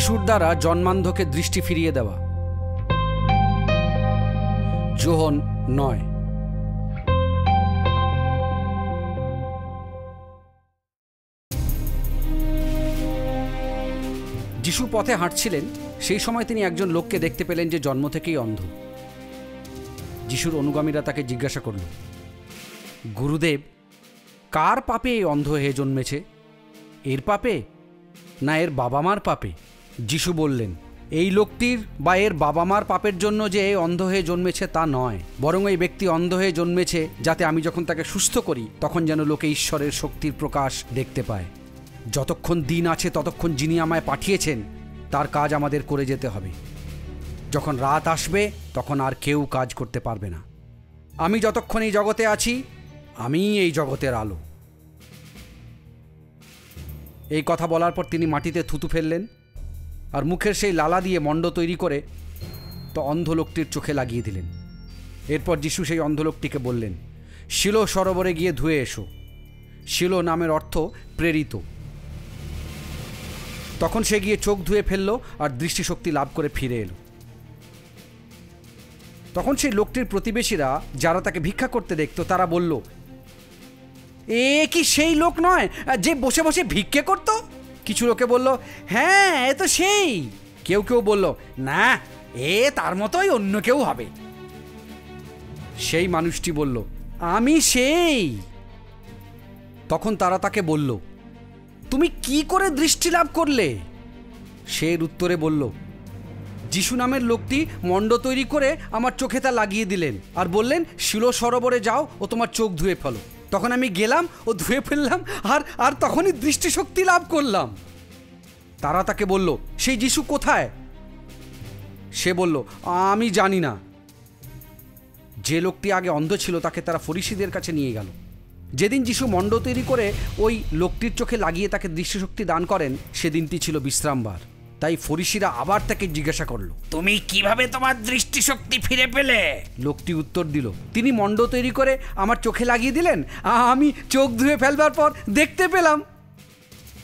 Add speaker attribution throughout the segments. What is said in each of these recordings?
Speaker 1: যিশুর দ্বারা জন্মান্ধকে দৃষ্টি ফিরিয়ে দেওয়া। যোহন 9। যিশু পথে হাঁটছিলেন, সেই সময় তিনি একজন লোককে দেখতে পেলেন যে জন্ম থেকেই অন্ধ। যিশুর অনুগামীরা তাকে জিজ্ঞাসা করল, গুরুদেব, কার পাপে এই অন্ধ হয়ে জন্মেছে? এর পাপে না এর বাবা মার পাপে? যিশু বললেন, এই লোকটির বা এর বাবা মার পাপের জন্য যে এই অন্ধ হয়ে জন্মেছে তা নয়, বরং এই ব্যক্তি অন্ধ হয়ে জন্মেছে যাতে আমি যখন তাকে সুস্থ করি তখন যেন লোকে ঈশ্বরের শক্তির প্রকাশ দেখতে পায়। যতক্ষণ দিন আছে ততক্ষণ যিনি আমায় পাঠিয়েছেন তার কাজ আমাদের করে যেতে হবে। যখন রাত আসবে তখন আর কেউ কাজ করতে পারবে না। আমি যতক্ষণ এই জগতে আছি, আমিই এই জগতের আলো। এই কথা বলার পর তিনি মাটিতে থুতু ফেললেন আর মুখের সেই লালা দিয়ে মণ্ড তৈরি করে তো অন্ধ লোকটির চোখে লাগিয়ে দিলেন। এরপর যিশু সেই অন্ধ লোকটিকে বললেন, শিলো সরোবরে গিয়ে ধুয়ে এসো। শিলো নামের অর্থ প্রেরিত। তখন সে গিয়ে চোখ ধুয়ে ফেলল আর দৃষ্টিশক্তি লাভ করে ফিরে এলো। তখন সেই লোকটির প্রতিবেশীরা যারা তাকে ভিক্ষা করতে দেখত তারা বলল, এ কি সেই লোক নয় যে বসে বসে ভিক্ষে করত? কিছু লোকে বলল, হ্যাঁ, এ তো সেই। কেউ কেউ বলল, না, এ তার মতোই অন্য কেউ হবে। সেই মানুষটি বলল, আমি সেই। তখন তারা তাকে বলল, তুমি কি করে দৃষ্টি লাভ করলে? সে উত্তরে বলল, যিশু নামের লোকটি মণ্ড তৈরি করে আমার চোখে তা লাগিয়ে দিলেন আর বললেন, শিলো সরোবরে যাও ও তোমার চোখ ধুয়ে ফেলো। তখন আমি গেলাম ও ধুয়ে ফেললাম আর তখনই দৃষ্টিশক্তি লাভ করলাম। তারা তাকে বলল, সেই যিশু কোথায়? সে বলল, আমি জানি না। যে লোকটি আগে অন্ধ ছিল তাকে তারা ফরিসীদের কাছে নিয়ে গেল। যেদিন যিশু মণ্ড তৈরি করে ওই লোকটির চোখে লাগিয়ে তাকে দৃষ্টিশক্তি দান করেন, সেদিনটি ছিল বিশ্রামবার। তাই ফরিসীরা আবার তাকে জিজ্ঞাসা করল,
Speaker 2: তুমি কিভাবে তোমার দৃষ্টিশক্তি ফিরে পেলে?
Speaker 1: লোকটি উত্তর দিল, তিনি মণ্ড তৈরি করে আমার চোখে লাগিয়ে দিলেন, আমি চোখ ধুয়ে ফেলবার পর দেখতে পেলাম।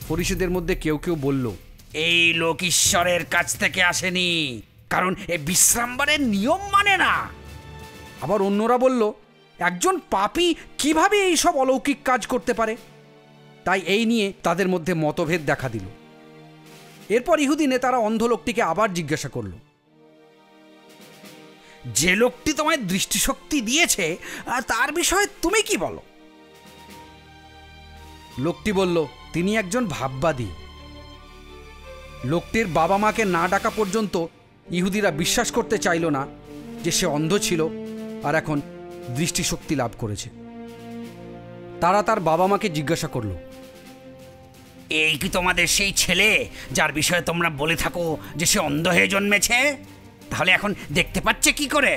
Speaker 1: ফরিসীদের মধ্যে কেউ কেউ বলল,
Speaker 2: এই লোক ঈশ্বরের কাছ থেকে আসেনি, কারণ এ বিশ্রামবারের নিয়ম মানে না।
Speaker 1: আবার অন্যরা বলল, একজন পাপী কিভাবে এই সব অলৌকিক কাজ করতে পারে? তাই এই নিয়ে তাদের মধ্যে মতভেদ দেখা দিল। এরপর ইহুদি নেতারা অন্ধ লোকটিকে আবার জিজ্ঞাসা করল,
Speaker 2: যে লোকটি তোমায় দৃষ্টিশক্তি দিয়েছে তার বিষয়ে তুমি কি বলো?
Speaker 1: লোকটি বলল, তিনি একজন ভাববাদী। লোকটির বাবা মাকে না ডাকা পর্যন্ত ইহুদিরা বিশ্বাস করতে চাইল না যে সে অন্ধ ছিল আর এখন দৃষ্টিশক্তি লাভ করেছে। তারা তার বাবা মাকে জিজ্ঞাসা করল,
Speaker 2: এই কি তোমাদের সেই ছেলে যার বিষয়ে তোমরা বলে থাকো যে সে অন্ধ হয়ে জন্মেছে? তাহলে এখন দেখতে পাচ্ছে কি করে?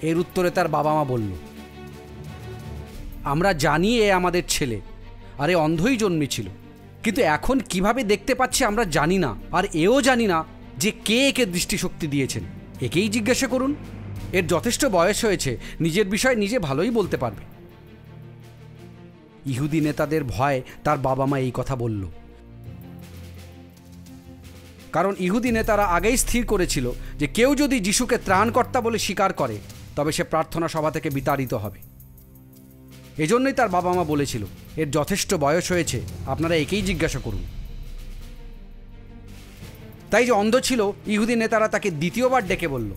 Speaker 1: এর উত্তরে তার বাবা মা বলল, আমরা জানি এ আমাদের ছেলে আর এ অন্ধই জন্মেছিল, কিন্তু এখন কিভাবে দেখতে পাচ্ছে আমরা জানি না, আর এও জানি না যে কে একে দৃষ্টিশক্তি দিয়েছেন। একেই জিজ্ঞাসা করুন, এর যথেষ্ট বয়স হয়েছে, নিজের বিষয় নিজে ভালোই বলতে পারবে। ইহুদি নেতাদের ভয় তার বাবা মা এই কথা বলল, কারণ ইহুদি নেতারা আগেই স্থির করেছিল যে কেউ যদি যিশুকে ত্রাণকর্তা বলে স্বীকার করে তবে সে প্রার্থনা সভা থেকে বিতাড়িত হবে। এজন্যই তার বাবা মা বলেছিল, এর যথেষ্ট বয়স হয়েছে, আপনারা একেই জিজ্ঞাসা করুন। তাই যে অন্ধ ছিল, ইহুদি নেতারা তাকে দ্বিতীয়বার ডেকে বলল,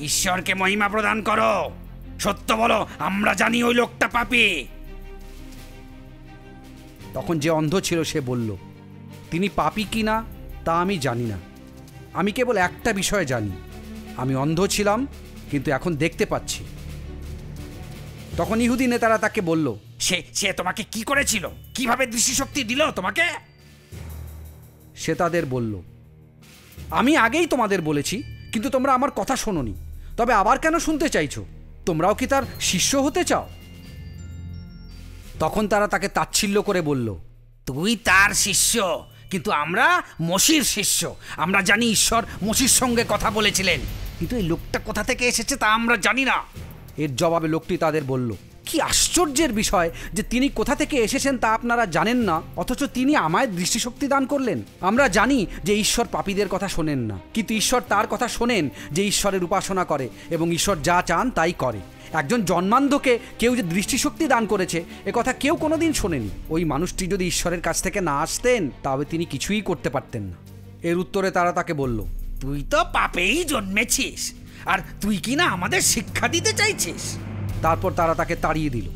Speaker 2: ঈশ্বরকে মহিমা প্রদান করো, সত্য বলো, আমরা জানি ওই লোকটা পাপী।
Speaker 1: তখন যে অন্ধ ছিল সে বলল, তিনি পাপী কিনা তা আমি জানি না, আমি কেবল একটা বিষয় জানি, আমি অন্ধ ছিলাম কিন্তু এখন দেখতে পাচ্ছি। তখন ইহুদি নেতারা তাকে বলল,
Speaker 2: সে তোমাকে কি করেছিল? কিভাবে দৃষ্টিশক্তি দিল তোমাকে?
Speaker 1: সে তাদের বলল, আমি আগেই তোমাদের বলেছি, কিন্তু তোমরা আমার কথা শোনোনি। তবে আবার কেন শুনতে চাইছো? তোমরাও কি তার শিষ্য হতে চাও? তখন তারা তাকে তাচ্ছিল্য করে বলল,
Speaker 2: তুই তার শিষ্য, কিন্তু আমরা মসির শিষ্য। আমরা জানি ঈশ্বর মসির সঙ্গে কথা বলেছিলেন, কিন্তু এই লোকটা কোথা থেকে এসেছে তা আমরা জানি না।
Speaker 1: এর জবাবে লোকটি তাদের বলল, কি আশ্চর্যের বিষয় যে তিনি কোথা থেকে এসেছেন তা আপনারা জানেন না, অথচ তিনি আমায় দৃষ্টিশক্তি দান করলেন। আমরা জানি যে ঈশ্বর পাপীদের কথা শোনেন না, কিন্তু ঈশ্বর তার কথা শোনেন যে ঈশ্বরের উপাসনা করে এবং ঈশ্বর যা চান তাই করে। একজন জন্মান্ধকে কেউ যে দৃষ্টিশক্তি দান করেছে এ কথা কেউ কোনোদিন শোনেনি। ওই মানুষটি যদি ঈশ্বরের কাছ থেকে না আসতেন তবে তিনি কিছুই করতে পারতেন না। এর উত্তরে তারা তাকে বলল,
Speaker 2: তুই তো পাপেই জন্মেছিস, আর তুই কি না আমাদের শিক্ষা দিতে চাইছিস?
Speaker 1: তারপর তারা তাকে তাড়িয়ে দিল।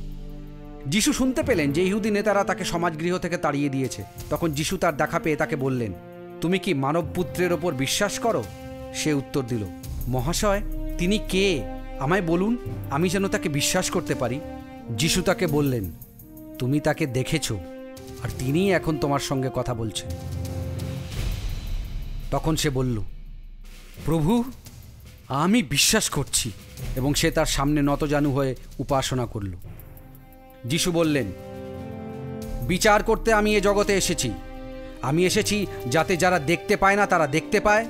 Speaker 1: যিশু শুনতে পেলেন যে ইহুদি নেতারা তাকে সমাজগৃহ থেকে তাড়িয়ে দিয়েছে। তখন যিশু তার দেখা পেয়ে তাকে বললেন, তুমি কি মানবপুত্রের ওপর বিশ্বাস করো? সে উত্তর দিল, মহাশয়, তিনি কে? আমায় বলুন, আমি যেন তাকে বিশ্বাস করতে পারি। যিশু তাকে বললেন, তুমি তাকে দেখেছ, আর তিনিই এখন তোমার সঙ্গে কথা বলছেন। তখন সে বলল, প্রভু, আমি বিশ্বাস করছি, এবং সে তার সামনে নতজানু হয়ে উপাসনা করল। যিশু বললেন, বিচার করতে আমি এ জগতে এসেছি। আমি এসেছি যাতে যারা দেখতে পায় না তারা দেখতে পায়,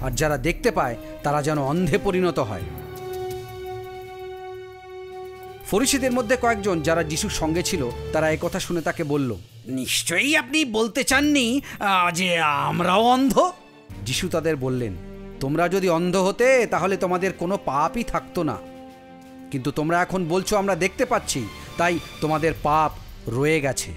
Speaker 1: আর যারা দেখতে পায় তারা যেন অন্ধে পরিণত হয়। ফরিসীদের মধ্যে কয়েকজন যারা যিশুর সঙ্গে ছিল তারা এই কথা শুনে তাকে বলল,
Speaker 2: নিশ্চয়ই আপনি বলতে চাননি যে আমরাও অন্ধ?
Speaker 1: যিশু তাদের বললেন, তোমরা যদি অন্ধ হতে তাহলে তোমাদের কোনো পাপই থাকতো না, কিন্তু তোমরা এখন বলছো আমরা দেখতে পাচ্ছি, তাই তোমাদের পাপ রয়ে গেছে।